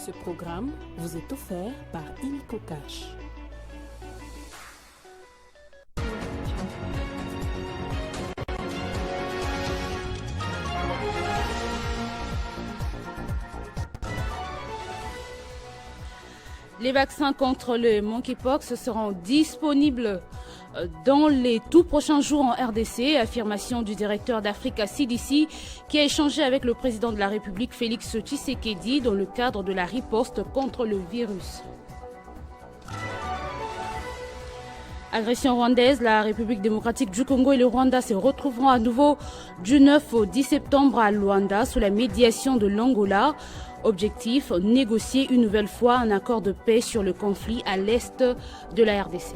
Ce programme vous est offert par Illico Cash. Les vaccins contre le monkeypox seront disponibles dans les tout prochains jours en RDC, affirmation du directeur d'Africa CDC qui a échangé avec le président de la République Félix Tshisekedi dans le cadre de la riposte contre le virus. Agression rwandaise, la République démocratique du Congo et le Rwanda se retrouveront à nouveau du 9 au 10 septembre à Luanda sous la médiation de l'Angola. Objectif, négocier une nouvelle fois un accord de paix sur le conflit à l'est de la RDC.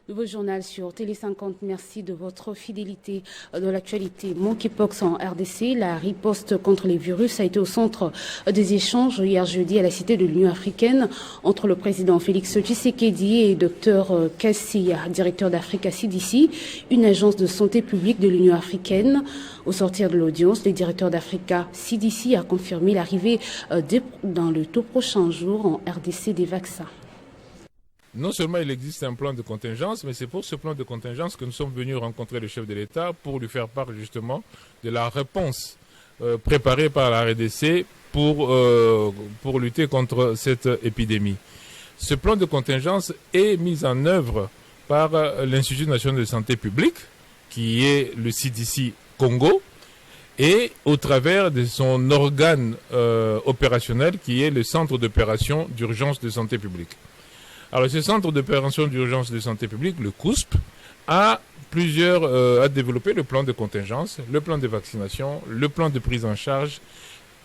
Nouveau journal sur Télé 50. Merci de votre fidélité dans l'actualité. Monkeypox en RDC, la riposte contre les virus a été au centre des échanges hier jeudi à la Cité de l'Union africaine entre le président Félix Tshisekedi et Dr Kassia, directeur d'Africa CDC, une agence de santé publique de l'Union africaine. Au sortir de l'audience, le directeur d'Africa CDC a confirmé l'arrivée dans le tout prochain jour en RDC des vaccins. Non seulement il existe un plan de contingence, mais c'est pour ce plan de contingence que nous sommes venus rencontrer le chef de l'État pour lui faire part justement de la réponse préparée par la RDC pour lutter contre cette épidémie. Ce plan de contingence est mis en œuvre par l'Institut national de santé publique, qui est le CDC Congo, et au travers de son organe opérationnel qui est le Centre d'opération d'urgence de santé publique. Alors, ce centre d'opération d'urgence de santé publique, le COUSP, a développé le plan de contingence, le plan de vaccination, le plan de prise en charge,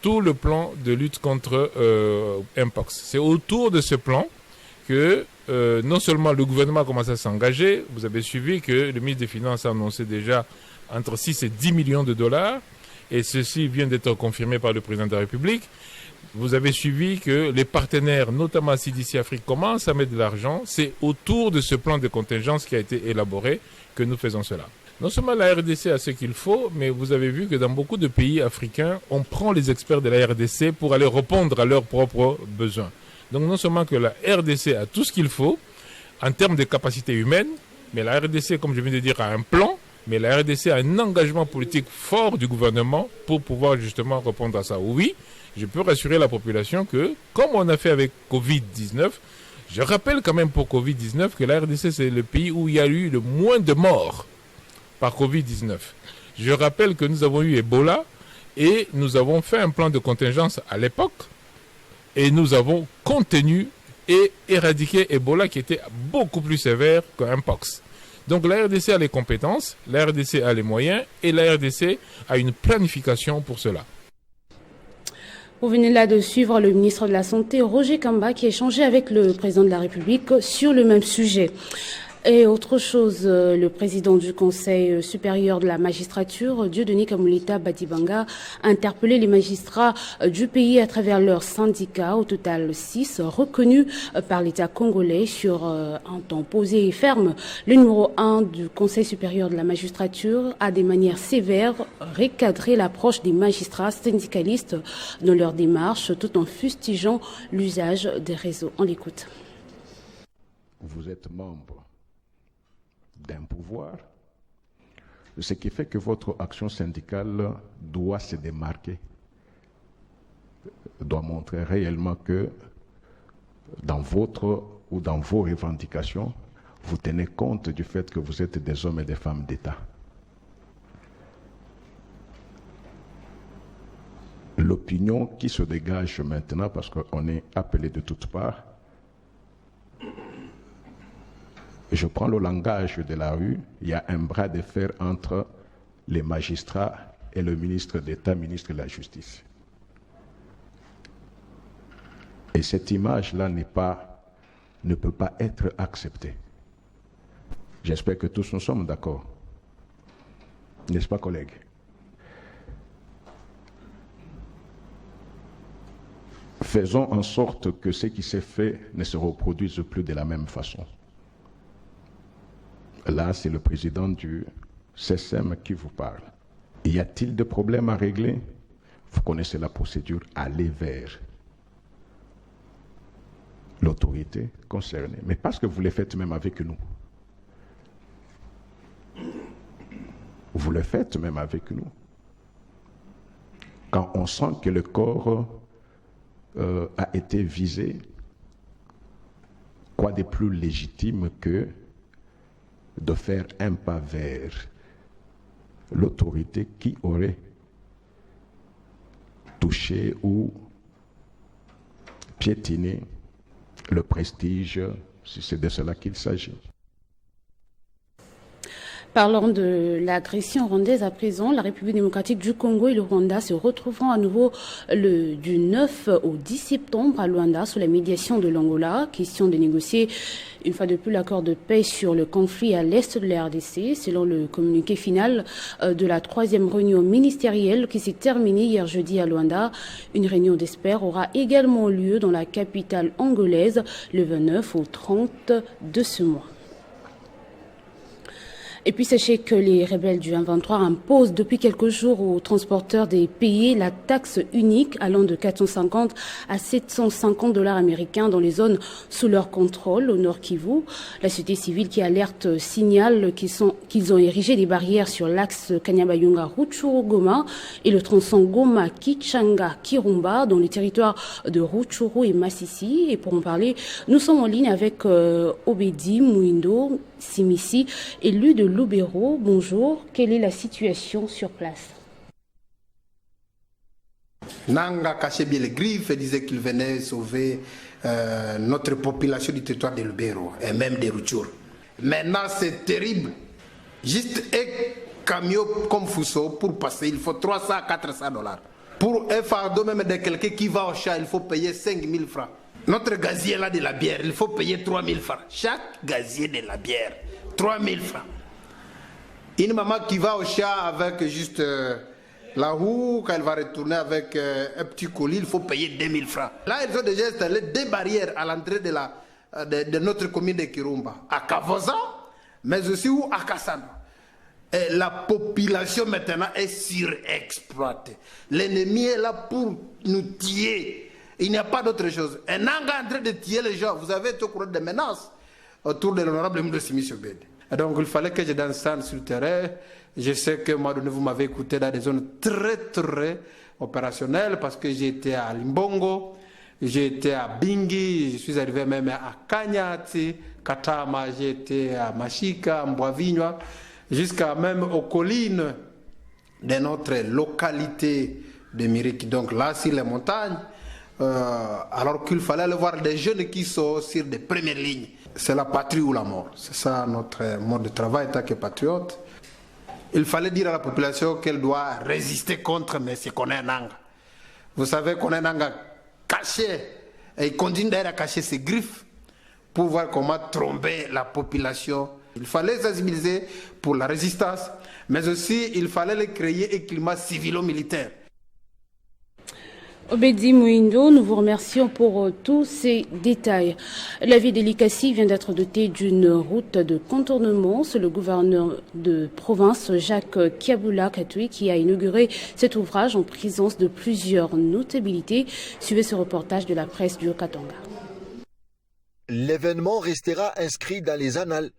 tout le plan de lutte contre Mpox. C'est autour de ce plan que non seulement le gouvernement a commencé à s'engager, vous avez suivi que le ministre des Finances a annoncé déjà entre 6 et 10 millions de dollars, et ceci vient d'être confirmé par le président de la République. Vous avez suivi que les partenaires, notamment CDC Afrique, commencent à mettre de l'argent. C'est autour de ce plan de contingence qui a été élaboré que nous faisons cela. Non seulement la RDC a ce qu'il faut, mais vous avez vu que dans beaucoup de pays africains, on prend les experts de la RDC pour aller répondre à leurs propres besoins. Donc non seulement que la RDC a tout ce qu'il faut en termes de capacité humaine, mais la RDC, comme je viens de dire, a un plan, mais la RDC a un engagement politique fort du gouvernement pour pouvoir justement répondre à ça. Oui, je peux rassurer la population que, comme on a fait avec Covid-19, je rappelle quand même pour Covid-19 que la RDC, c'est le pays où il y a eu le moins de morts par Covid-19. Je rappelle que nous avons eu Ebola et nous avons fait un plan de contingence à l'époque et nous avons contenu et éradiqué Ebola qui était beaucoup plus sévère qu'un Mpox. Donc la RDC a les compétences, la RDC a les moyens et la RDC a une planification pour cela. Vous venez là de suivre le ministre de la Santé, Roger Kamba, qui a échangé avec le président de la République sur le même sujet. Et autre chose, le président du Conseil supérieur de la magistrature, Dieudonné Kamulita Badibanga, a interpellé les magistrats du pays à travers leurs syndicats, au total 6, reconnus par l'État congolais sur un ton posé et ferme. Le numéro 1 du Conseil supérieur de la magistrature a des manières sévères recadré l'approche des magistrats syndicalistes dans leur démarche, tout en fustigeant l'usage des réseaux. On l'écoute. Vous êtes membre d'un pouvoir, ce qui fait que votre action syndicale doit se démarquer, doit montrer réellement que dans votre ou dans vos revendications, vous tenez compte du fait que vous êtes des hommes et des femmes d'État. L'opinion qui se dégage maintenant, parce qu'on est appelé de toutes parts, je prends le langage de la rue, il y a un bras de fer entre les magistrats et le ministre d'État, ministre de la Justice. Et cette image-là ne peut pas être acceptée. J'espère que tous nous sommes d'accord. N'est-ce pas, collègues? Faisons en sorte que ce qui s'est fait ne se reproduise plus de la même façon. Là, c'est le président du CSM qui vous parle. Y a-t-il des problèmes à régler? Vous connaissez la procédure, allez vers l'autorité concernée. Mais parce que vous le faites même avec nous. Vous le faites même avec nous. Quand on sent que le corps a été visé, quoi de plus légitime que de faire un pas vers l'autorité qui aurait touché ou piétiné le prestige, si c'est de cela qu'il s'agit. Parlons de l'agression rwandaise à présent. La République démocratique du Congo et le Rwanda se retrouveront à nouveau du 9 au 10 septembre à Luanda sous la médiation de l'Angola. Question de négocier une fois de plus l'accord de paix sur le conflit à l'est de la RDC, selon le communiqué final de la 3e réunion ministérielle qui s'est terminée hier jeudi à Luanda. Une réunion d'experts aura également lieu dans la capitale angolaise le 29 au 30 de ce mois. Et puis sachez que les rebelles du M23 imposent depuis quelques jours aux transporteurs des pays la taxe unique allant de 450 à 750 $ américains dans les zones sous leur contrôle au Nord Kivu. La société civile qui alerte signale qu'ils ont érigé des barrières sur l'axe Kanyabayonga-Rutshuru-Goma et le tronçon Goma-Kichanga-Kirumba dans les territoires de Rutshuru et Masisi. Et pour en parler, nous sommes en ligne avec Obedi Mwindo Simisi, élu de Lubero. Bonjour, quelle est la situation sur place? Nanga cachait bien les griffes et disait qu'il venait sauver notre population du territoire de Lubero et même des Rutshuru. Maintenant c'est terrible. Juste un camion comme Fuso pour passer, il faut 300 à 400 $. Pour un fardeau même de quelqu'un qui va au chat, il faut payer 5 000 francs. Notre gazier là de la bière, il faut payer 3 000 francs. Chaque gazier de la bière, 3 000 francs. Une maman qui va au chat avec juste la roue, quand elle va retourner avec un petit colis, il faut payer 2 000 francs. Là, ils ont déjà installé des barrières à l'entrée de notre commune de Kirumba, à Kavoza, mais aussi à Kassano. Et la population maintenant est surexploitée. L'ennemi est là pour nous tuer. Il n'y a pas d'autre chose. Un Nanga est en train de tuer les gens. Vous avez été au courant des menaces autour de l'honorable Mdo Simisi Obedi. Donc il fallait que je descende sur le terrain. Je sais que moi, vous m'avez écouté dans des zones très très opérationnelles parce que j'étais à Limbongo, j'étais à Bingi, je suis arrivé même à Kanyati, Katama, j'étais à Mashika, à Mbwavinywa, jusqu'à même aux collines de notre localité de Miriki. Donc là, sur les montagnes, alors qu'il fallait aller voir des jeunes qui sont sur des premières lignes. C'est la patrie ou la mort. C'est ça notre mode de travail en tant que patriote. Il fallait dire à la population qu'elle doit résister contre, mais c'est qu'on est un Nanga. Vous savez qu'on est un Nanga caché, et il continue d'ailleurs à cacher ses griffes pour voir comment tromper la population. Il fallait sensibiliser pour la résistance, mais aussi il fallait créer un climat civilo-militaire. Obedi Mwindo, nous vous remercions pour tous ces détails. La ville de Likasi vient d'être dotée d'une route de contournement. C'est le gouverneur de province, Jacques Kiabula Katui, qui a inauguré cet ouvrage en présence de plusieurs notabilités. Suivez ce reportage de la presse du Haut-Katanga. L'événement restera inscrit dans les annales.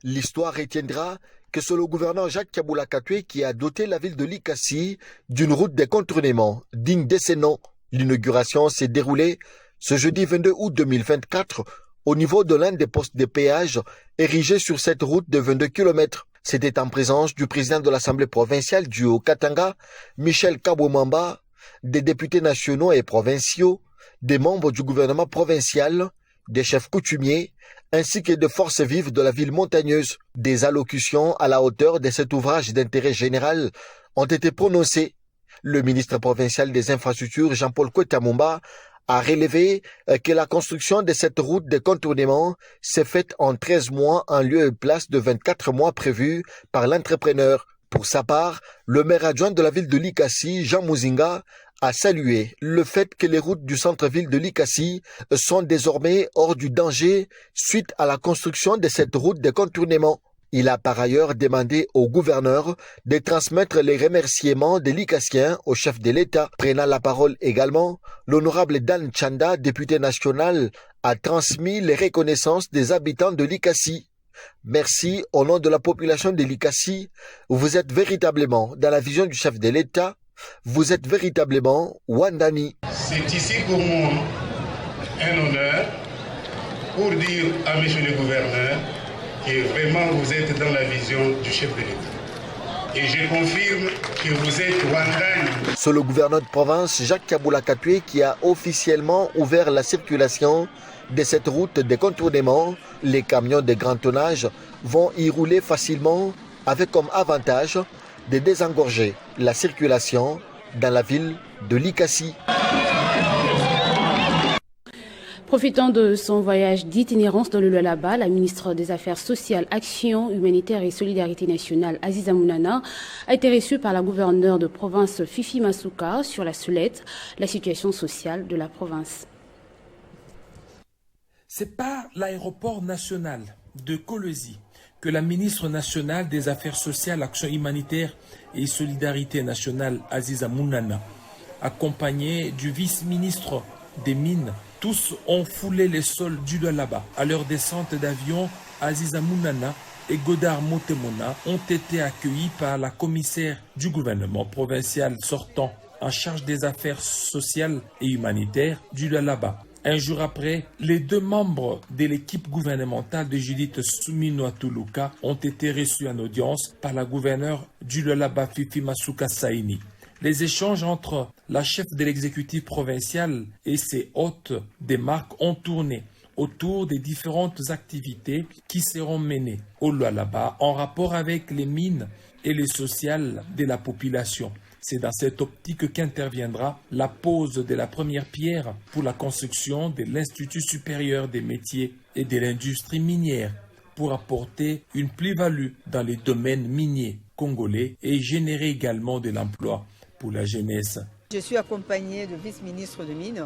L'histoire retiendra que c'est le gouverneur Jacques Kiabula Katui qui a doté la ville de Likasi d'une route de contournement digne de ses noms. L'inauguration s'est déroulée ce jeudi 22 août 2024 au niveau de l'un des postes de péage érigés sur cette route de 22 km. C'était en présence du président de l'Assemblée provinciale du Haut-Katanga, Michel Kabomamba, des députés nationaux et provinciaux, des membres du gouvernement provincial, des chefs coutumiers, ainsi que de forces vives de la ville montagneuse. Des allocutions à la hauteur de cet ouvrage d'intérêt général ont été prononcées. Le ministre provincial des infrastructures, Jean-Paul Kwetamumba, a relevé que la construction de cette route de contournement s'est faite en 13 mois en lieu et place de 24 mois prévus par l'entrepreneur. Pour sa part, le maire adjoint de la ville de Likasi, Jean Muzinga, a salué le fait que les routes du centre-ville de Likasi sont désormais hors du danger suite à la construction de cette route de contournement. Il a par ailleurs demandé au gouverneur de transmettre les remerciements des Likassiens au chef de l'État. Prenant la parole également, l'honorable Dan Chanda, député national, a transmis les reconnaissances des habitants de Likassi. Merci au nom de la population de Likassi. Vous êtes véritablement dans la vision du chef de l'État. Vous êtes véritablement Wandani. C'est ici pour moi un honneur pour dire à monsieur le gouverneur que vraiment vous êtes dans la vision du chef de l'État. Et je confirme que vous êtes Wandani. C'est le gouverneur de province, Jacques Kabula Katoué, qui a officiellement ouvert la circulation de cette route de contournement. Les camions de grand tonnage vont y rouler facilement avec comme avantage de désengorger la circulation dans la ville de Likassi. Profitant de son voyage d'itinérance dans le Lualaba, la ministre des Affaires sociales, Action humanitaire et solidarité nationale, Aziza Mounana, a été reçue par la gouverneure de province Fifi Masuka sur la Soulette, la situation sociale de la province. C'est par l'aéroport national de Kolwezi que la ministre nationale des Affaires sociales, Action humanitaire et solidarité nationale, Aziza Mounana, accompagnée du vice-ministre des Mines, tous ont foulé les sols du Lualaba. À leur descente d'avion, Aziza Mounana et Godard Motemona ont été accueillis par la commissaire du gouvernement provincial sortant en charge des affaires sociales et humanitaires du Lualaba. Un jour après, les deux membres de l'équipe gouvernementale de Judith Soumino-Atuluka ont été reçus en audience par la gouverneure du Lualaba Fifi Masuka Saini. Les échanges entre la chef de l'exécutif provincial et ses hôtes des marques ont tourné autour des différentes activités qui seront menées au Lualaba en rapport avec les mines et les sociales de la population. C'est dans cette optique qu'interviendra la pose de la première pierre pour la construction de l'Institut supérieur des métiers et de l'industrie minière pour apporter une plus-value dans les domaines miniers congolais et générer également de l'emploi pour la jeunesse. Je suis accompagnée du vice-ministre de Mines,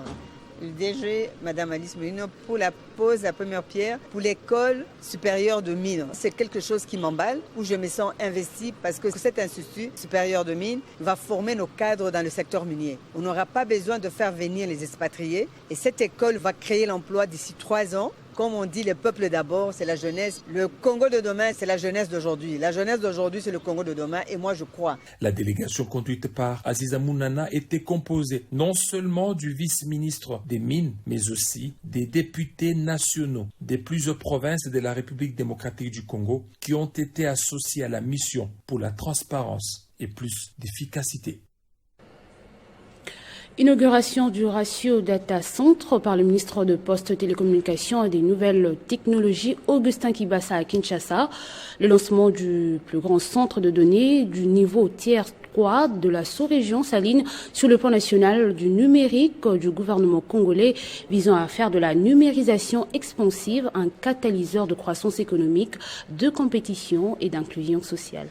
le DG, Mme Alice Molino, pour la pose de la première pierre pour l'école supérieure de mines. C'est quelque chose qui m'emballe, où je me sens investie parce que cet institut supérieur de mines va former nos cadres dans le secteur minier. On n'aura pas besoin de faire venir les expatriés et cette école va créer l'emploi d'ici 3 ans. Comme on dit, le peuple d'abord, c'est la jeunesse. Le Congo de demain, c'est la jeunesse d'aujourd'hui. La jeunesse d'aujourd'hui, c'est le Congo de demain et moi, je crois. La délégation conduite par Aziza Mounana était composée non seulement du vice-ministre des Mines, mais aussi des députés nationaux de plusieurs provinces de la République démocratique du Congo qui ont été associés à la mission pour la transparence et plus d'efficacité. Inauguration du Ratio Data Center par le ministre de Postes, Télécommunications et des Nouvelles Technologies, Augustin Kibasa à Kinshasa. Le lancement du plus grand centre de données du niveau tiers 3 de la sous-région s'aligne sur le plan national du numérique du gouvernement congolais visant à faire de la numérisation expansive un catalyseur de croissance économique, de compétition et d'inclusion sociale.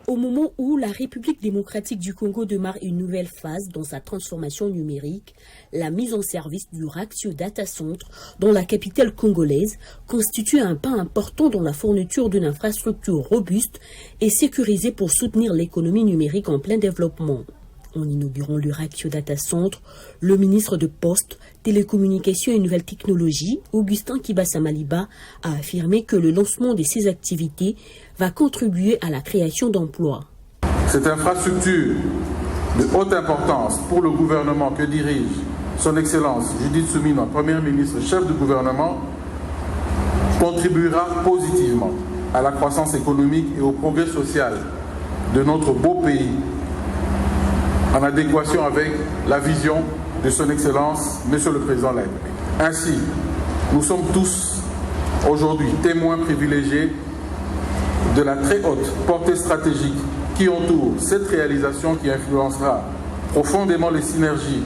Au moment où la République démocratique du Congo démarre une nouvelle phase dans sa transformation numérique, la mise en service du Ratio Data Center dans la capitale congolaise constitue un pas important dans la fourniture d'une infrastructure robuste et sécurisée pour soutenir l'économie numérique en plein développement. En inaugurant le Ratio Data Center, le ministre de Postes, Télécommunications et Nouvelles Technologies, Augustin Kibasa Maliba, a affirmé que le lancement de ces activités va contribuer à la création d'emplois. Cette infrastructure de haute importance pour le gouvernement que dirige son Excellence Judith Soumino, Première ministre, chef du gouvernement, contribuera positivement à la croissance économique et au progrès social de notre beau pays, en adéquation avec la vision de son Excellence, Monsieur le Président de la République. Ainsi, nous sommes tous aujourd'hui témoins privilégiés de la très haute portée stratégique qui entoure cette réalisation qui influencera profondément les synergies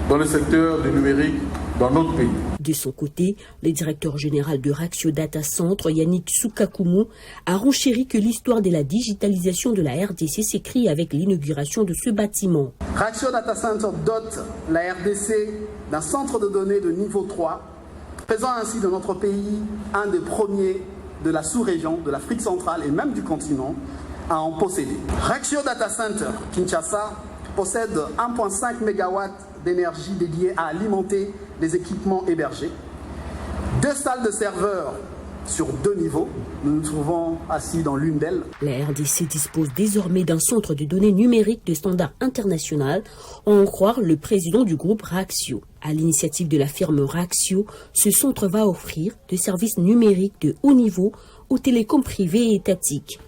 dans le secteur du numérique dans notre pays. De son côté, le directeur général de Ratio Data Center, Yannick Soukakumu, a renchéri que l'histoire de la digitalisation de la RDC s'écrit avec l'inauguration de ce bâtiment. Ratio Data Center dote la RDC d'un centre de données de niveau 3, faisant ainsi de notre pays un des premiers de la sous-région, de l'Afrique centrale et même du continent à en posséder. Raxio Data Center Kinshasa possède 1,5 MW d'énergie dédiée à alimenter les équipements hébergés, 2 salles de serveurs sur 2 niveaux. Nous nous trouvons assis dans l'une d'elles. La RDC dispose désormais d'un centre de données numériques de standard international, à en croire le président du groupe Raxio. À l'initiative de la firme Raxio, ce centre va offrir des services numériques de haut niveau aux télécoms privés et étatiques.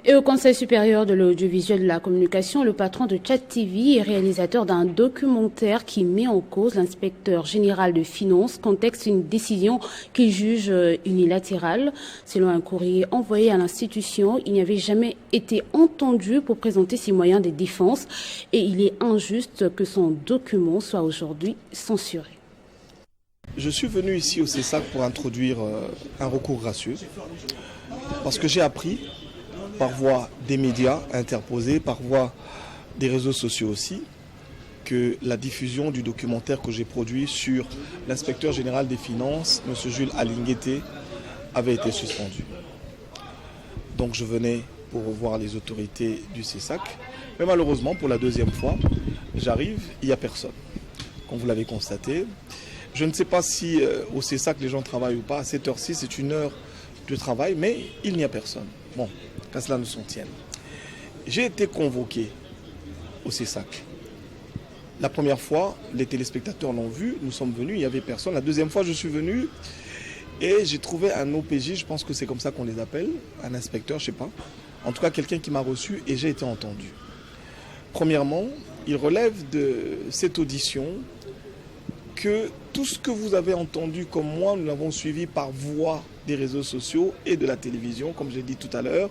Et au Conseil supérieur de l'audiovisuel de la communication, le patron de Chat TV est réalisateur d'un documentaire qui met en cause l'inspecteur général de finances, contexte une décision qu'il juge unilatérale. Selon un courrier envoyé à l'institution, il n'y avait jamais été entendu pour présenter ses moyens de défense et il est injuste que son document soit aujourd'hui censuré. Je suis venu ici au CESAC pour introduire un recours gracieux parce que j'ai appris par voie des médias interposés, par voie des réseaux sociaux aussi, que la diffusion du documentaire que j'ai produit sur l'inspecteur général des finances, M. Jules Alinguete, avait été suspendue. Donc je venais pour revoir les autorités du CESAC, mais malheureusement pour la 2e fois, j'arrive, il n'y a personne. Comme vous l'avez constaté, je ne sais pas si au CESAC les gens travaillent ou pas, à cette heure-ci c'est une heure de travail, mais il n'y a personne. Bon, qu'à cela ne s'en tienne. J'ai été convoqué au CESAC. La première fois, les téléspectateurs l'ont vu, nous sommes venus, il n'y avait personne. La 2e fois, je suis venu et j'ai trouvé un OPJ, je pense que c'est comme ça qu'on les appelle, un inspecteur, je ne sais pas. En tout cas, quelqu'un qui m'a reçu et j'ai été entendu. Premièrement, il relève de cette audition que tout ce que vous avez entendu comme moi, nous l'avons suivi par voie des réseaux sociaux et de la télévision, comme je l'ai dit tout à l'heure,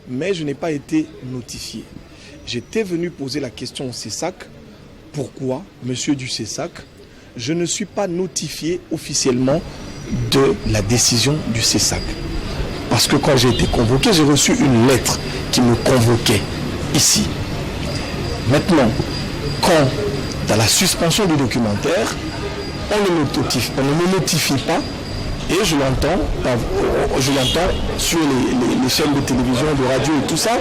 mais je n'ai pas été notifié. J'étais venu poser la question au CESAC, pourquoi, monsieur du CESAC, je ne suis pas notifié officiellement de la décision du CESAC. Parce que quand j'ai été convoqué, j'ai reçu une lettre qui me convoquait ici. Maintenant, quand dans la suspension du documentaire, on ne me notifie pas, et je l'entends sur les chaînes de télévision, de radio et tout ça.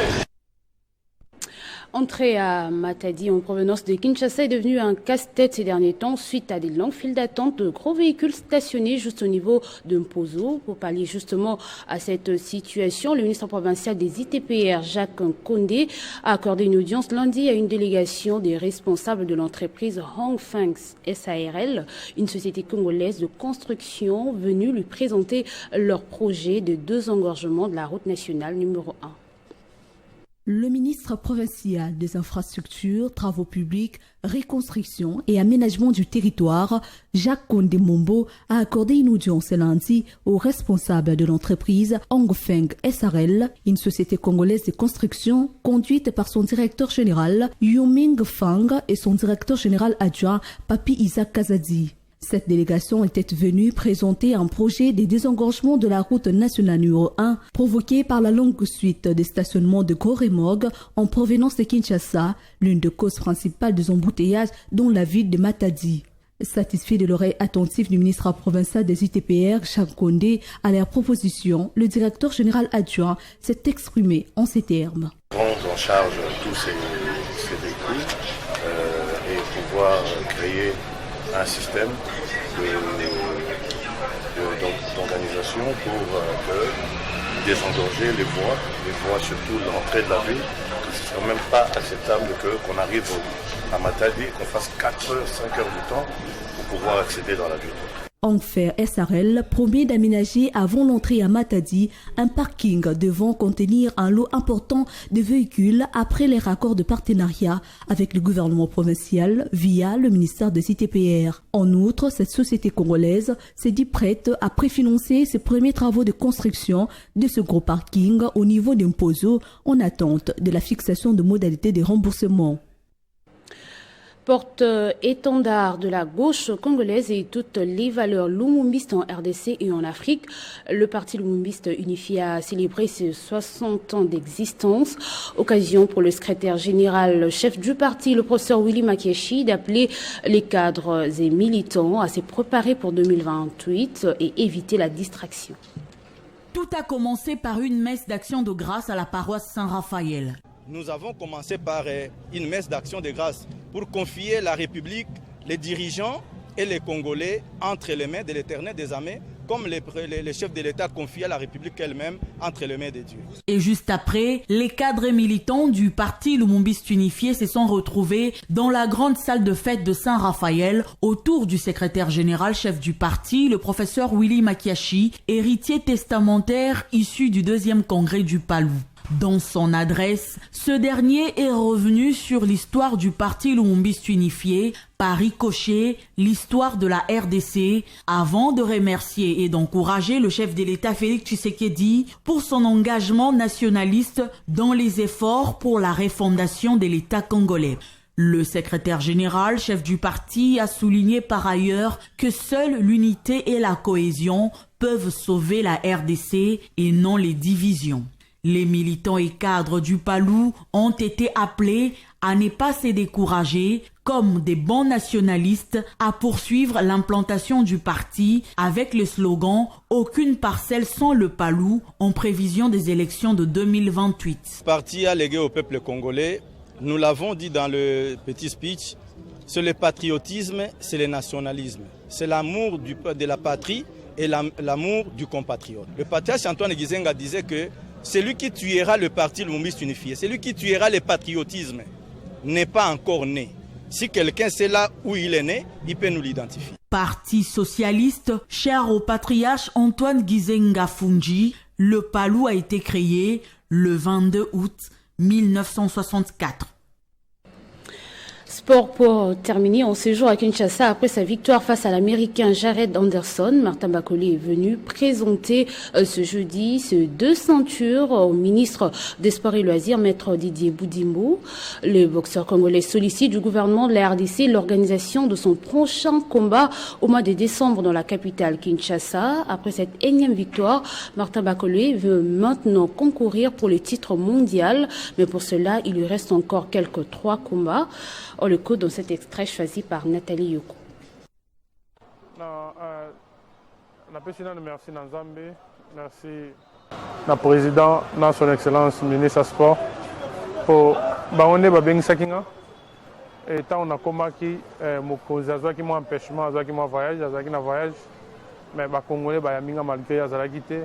Entrée à Matadi en provenance de Kinshasa est devenue un casse-tête ces derniers temps suite à des longues files d'attente de gros véhicules stationnés juste au niveau de Mpozo. Pour pallier justement à cette situation, le ministre provincial des ITPR, Jacques Condé, a accordé une audience lundi à une délégation des responsables de l'entreprise Hongfeng SARL, une société congolaise de construction venue lui présenter leur projet de 2 engorgements de la route nationale numéro 1. Le ministre provincial des Infrastructures, Travaux publics, Reconstruction et Aménagement du territoire, Jacques Condé Mombo, a accordé une audience lundi aux responsables de l'entreprise Hongfeng SARL, une société congolaise de construction conduite par son directeur général Yuming Fang et son directeur général adjoint Papi Isaac Kazadi. Cette délégation était venue présenter un projet de désengorgement de la route nationale numéro 1 provoqué par la longue suite des stationnements de Goremog en provenance de Kinshasa, l'une des causes principales des embouteillages dans la ville de Matadi. Satisfait de l'oreille attentive du ministre provincial des ITPR, Jacques Condé, à leur proposition, le directeur général adjoint s'est exprimé en ces termes. Prendre en charge tous ces véhicules et pouvoir créer un système d'organisation pour désengorger les voies surtout l'entrée de la ville. Ce ne serait même pas acceptable qu'on arrive à Matadi et qu'on fasse 4 heures, 5 heures de temps pour pouvoir accéder dans la ville. Hongfeng SARL promet d'aménager avant l'entrée à Matadi un parking devant contenir un lot important de véhicules après les raccords de partenariat avec le gouvernement provincial via le ministère des ITPR. En outre, cette société congolaise s'est dit prête à préfinancer ses premiers travaux de construction de ce gros parking au niveau d'Mpozo en attente de la fixation de modalités de remboursement. porte-étendard de la gauche congolaise et toutes les valeurs lumumbistes en RDC et en Afrique. Le parti lumumbiste unifié a célébré ses 60 ans d'existence. Occasion pour le secrétaire général, chef du parti, le professeur Willy Makiashi, d'appeler les cadres et militants à se préparer pour 2028 et éviter la distraction. Tout a commencé par une messe d'action de grâce à la paroisse Saint-Raphaël. Nous avons commencé par une messe d'action de grâce pour confier la République, les dirigeants et les Congolais entre les mains de l'Éternel des armées, comme les chefs de l'État confiaient la République elle-même entre les mains de Dieu. Et juste après, les cadres et militants du parti Lumumbiste unifié se sont retrouvés dans la grande salle de fête de Saint-Raphaël autour du secrétaire général chef du parti, le professeur Willy Makiashi, héritier testamentaire issu du 2e congrès du Palou. Dans son adresse, ce dernier est revenu sur l'histoire du parti Lumumbiste unifié, par ricochet, l'histoire de la RDC, avant de remercier et d'encourager le chef de l'État Félix Tshisekedi pour son engagement nationaliste dans les efforts pour la refondation de l'État congolais. Le secrétaire général, chef du parti, a souligné par ailleurs que seule l'unité et la cohésion peuvent sauver la RDC et non les divisions. Les militants et cadres du Palou ont été appelés à ne pas se décourager, comme des bons nationalistes, à poursuivre l'implantation du parti avec le slogan « Aucune parcelle sans le Palou » en prévision des élections de 2028. Le parti a légué au peuple congolais, nous l'avons dit dans le petit speech, c'est le patriotisme, c'est le nationalisme, c'est l'amour de la patrie et l'amour du compatriote. Le patriarche Antoine Gizenga disait que celui qui tuera le parti Lumumbiste unifié, celui qui tuera le patriotisme, n'est pas encore né. Si quelqu'un sait là où il est né, il peut nous l'identifier. Parti socialiste, cher au patriarche Antoine Gizenga Fungi, le Palou a été créé le 22 août 1964. Sport pour terminer en séjour à Kinshasa après sa victoire face à l'Américain Jared Anderson. Martin Bakoli est venu présenter ce jeudi ces 2 ceintures au ministre des Sports et Loisirs, maître Didier Boudimbo. Le boxeur congolais sollicite du gouvernement de la RDC l'organisation de son prochain combat au mois de décembre dans la capitale Kinshasa. Après cette énième victoire, Martin Bakoli veut maintenant concourir pour le titre mondial, mais pour cela, il lui reste encore quelques 3 combats. On le coup dans cet extrait choisi par Nathalie Yoko. Merci Nanzambe, merci le président, son excellence ministre sport pour baonde babengi sakinga et tant on a combattu mokozi azwaki mo empêchement azwaki mo voyage azwaki na voyage mais ba congolais ba yaminga malgré azalaki te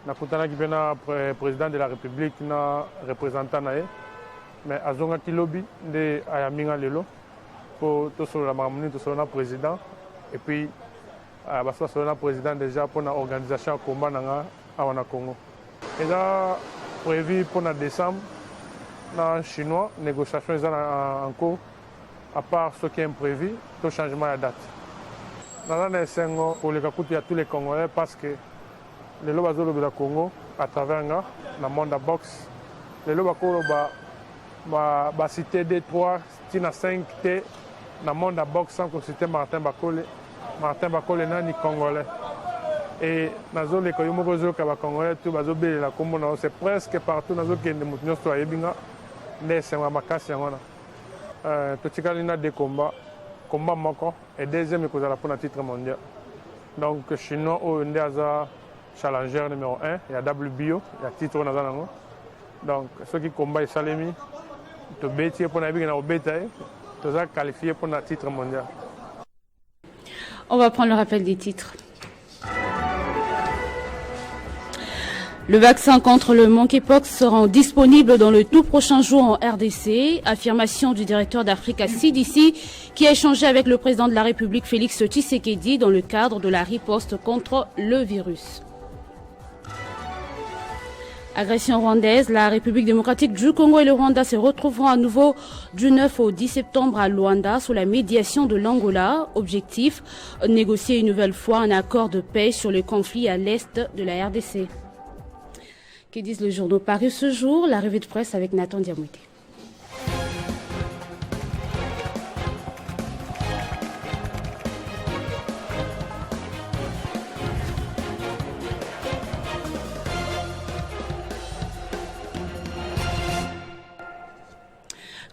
nakutanaki pe na président de la république na représentant na ye mais azongaki lobi nde ayaminga lelo pour tout sur la mamuni tout sur le président et puis baswa sur le président déjà pour la organisation combat nanga awana Congo et là prévu pour na décembre na chinois négociation en cours à part ce qui est imprévu tout changement de date na sengo pour les kakuti à tous les Congolais parce que les loba zolo de la Congo à travers nga na monde box les loba kolo ba cité D3 tina 5 T na monde à boxe sans que c'était Martin Bakole nani congolais et nazo le koyomo kozo ka ba congolais tout bazo bele la kombo na c'est presque partout nazo kende mutinyo sto ayebinga ne senga makasi ngona to tikali na de combat moko et deuxième ko za la pour titre mondial donc chinois au ndaza challenger numéro 1 il y a WBO il y a titre na zanango donc ceux qui combat salemi to beti pour na bigana obetaye to za qualifié pour le titre mondial. On va prendre le rappel des titres. Le vaccin contre le monkeypox sera disponible dans le tout prochain jour en RDC. Affirmation du directeur d'Africa CDC qui a échangé avec le président de la République Félix Tshisekedi dans le cadre de la riposte contre le virus. Agression rwandaise, la République démocratique du Congo et le Rwanda se retrouveront à nouveau du 9 au 10 septembre à Luanda sous la médiation de l'Angola. Objectif, négocier une nouvelle fois un accord de paix sur le conflit à l'est de la RDC. Que disent les journaux parus ce jour? La revue de presse avec Nathan Diamouté.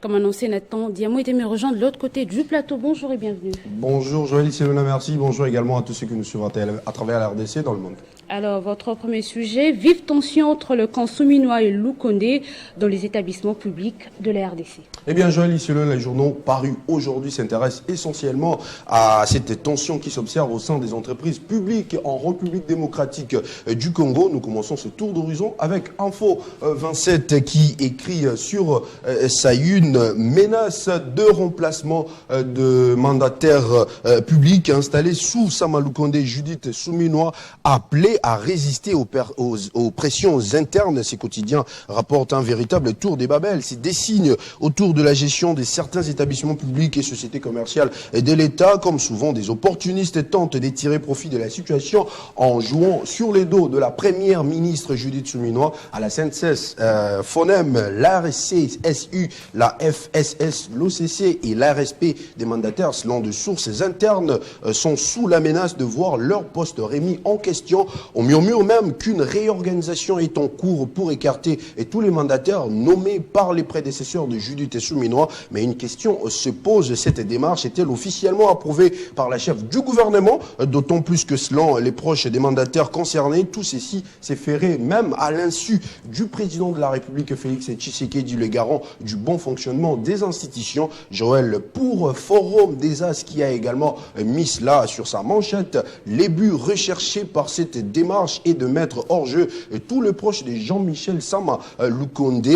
Comme annoncé, Nathan Diamo était me rejoindre de l'autre côté du plateau. Bonjour et bienvenue. Bonjour Joël Selona, merci. Bonjour également à tous ceux qui nous suivent à travers la RDC dans le monde. Alors, votre premier sujet, vive tension entre le camp souminois et Loukonde dans les établissements publics de la RDC. Eh bien, Joël Selona, les journaux parus aujourd'hui s'intéressent essentiellement à cette tension qui s'observe au sein des entreprises publiques en République démocratique du Congo. Nous commençons ce tour d'horizon avec Info 27 qui écrit sur sa une menace de remplacement de mandataires publics installés sous Sama Loukonde. Judith Souminois appelée à résister aux pressions internes. Ces quotidiens rapportent un véritable tour des Babel. C'est des signes autour de la gestion de certains établissements publics et sociétés commerciales de l'État. Comme souvent, des opportunistes tentent de tirer profit de la situation en jouant sur les dos de la première ministre Judith Souminois à la CNSS, FONEM, l'ARCSU, la FSS, l'OCC et l'ARSP des mandataires, selon de sources internes, sont sous la menace de voir leur poste remis en question. On murmure même qu'une réorganisation est en cours pour écarter tous les mandataires nommés par les prédécesseurs de Judith Souminois. Mais une question se pose, cette démarche est-elle officiellement approuvée par la chef du gouvernement? D'autant plus que selon les proches des mandataires concernés, tout ceci s'est ferré même à l'insu du président de la République, Félix Tshisekedi, le garant du bon fonctionnement des institutions. Joël, pour Forum des As, qui a également mis cela sur sa manchette, les buts recherchés par cette démarche est de mettre hors jeu tous les proches de Jean-Michel Sama Loukonde,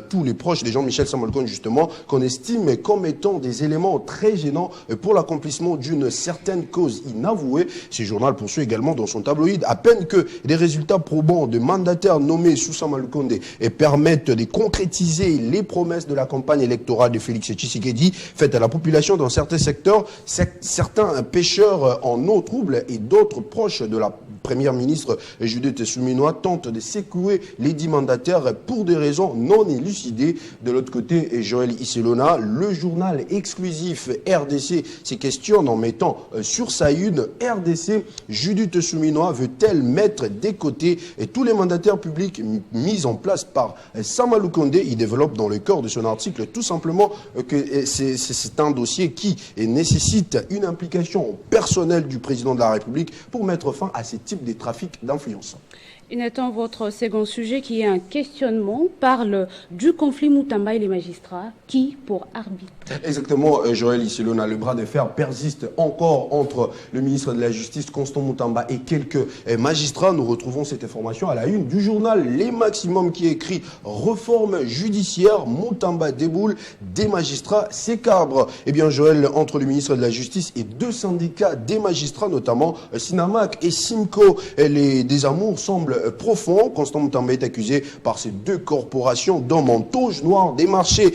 tous les proches de Jean-Michel Sama Loukonde justement, qu'on estime comme étant des éléments très gênants pour l'accomplissement d'une certaine cause inavouée. Ce journal poursuit également dans son tabloïd, à peine que des résultats probants de mandataires nommés sous Sama Loukonde et permettent de concrétiser les promesses de la campagne électorale de Félix Tshisekedi faites à la population dans certains secteurs. Certains pêcheurs en eau trouble et d'autres proches de la première ministre Judith Souminois tentent de secouer les 10 mandataires pour des raisons non élucidées. De l'autre côté, Joël Selona, le journal exclusif RDC se questionne en mettant sur sa une RDC, Judith Souminois veut-elle mettre des côtés tous les mandataires publics mis en place par Sama Loukonde? Il développe dans le corps de son article tout simplement que c'est un dossier qui nécessite une implication personnelle du président de la République pour mettre fin à ces types de trafics d'influence. Et Nathan, votre second sujet qui est un questionnement parle du conflit Moutamba et les magistrats. Qui pour arbitre? Exactement, Joël Selona, le bras de fer persiste encore entre le ministre de la Justice, Constant Moutamba, et quelques magistrats. Nous retrouvons cette information à la une du journal Les Maximum qui écrit « Réforme judiciaire, Moutamba déboule, des magistrats s'écabrent ». Eh bien, Joël, entre le ministre de la Justice et 2 syndicats des magistrats, notamment Sinamac et Simco, les désamours semblent profond. Constant Moutamba est accusé par ces 2 corporations d'hommes en toge noire des marchés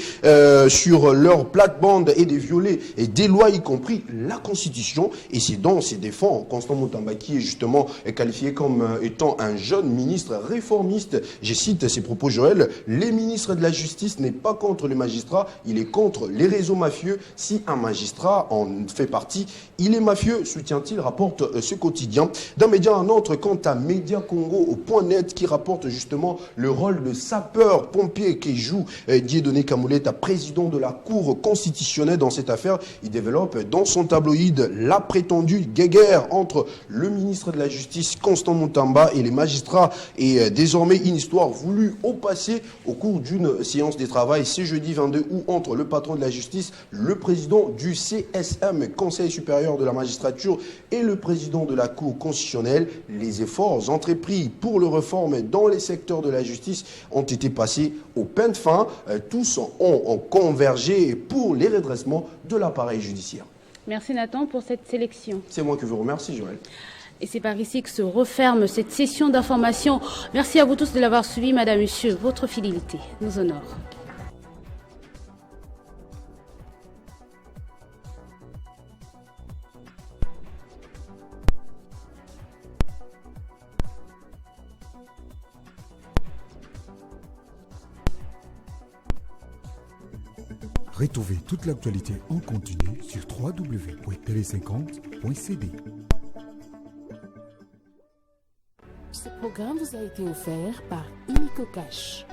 sur leur plate-bande et de violer des lois, y compris la Constitution. Et c'est dans ses défenses, Constant Moutamba, qui est justement qualifié comme étant un jeune ministre réformiste. Je cite ses propos, Joël: « Les ministres de la Justice n'est pas contre les magistrats, il est contre les réseaux mafieux. Si un magistrat en fait partie, il est mafieux », soutient-il, rapporte ce quotidien. D'un média à un autre, quant à Média Congo, .net, qui rapporte justement le rôle de sapeur-pompier qui joue Dieudonné Kamoleta, président de la Cour constitutionnelle dans cette affaire. Il développe dans son tabloïd la prétendue guéguerre entre le ministre de la Justice, Constant Moutamba, et les magistrats, et désormais une histoire voulue au passé au cours d'une séance des travail ce jeudi 22 août entre le patron de la justice, le président du CSM, Conseil supérieur de la magistrature, et le président de la Cour constitutionnelle. Les efforts entrepris pour le réforme dans les secteurs de la justice ont été passés au pain de fin. Tous ont convergé pour les redressements de l'appareil judiciaire. Merci Nathan pour cette sélection. C'est moi qui vous remercie, Joël. Et c'est par ici que se referme cette session d'information. Merci à vous tous de l'avoir suivi, madame, monsieur. Votre fidélité nous honore. Retrouvez toute l'actualité en continu sur www.tele50.cd. Ce programme vous a été offert par Unico Cash.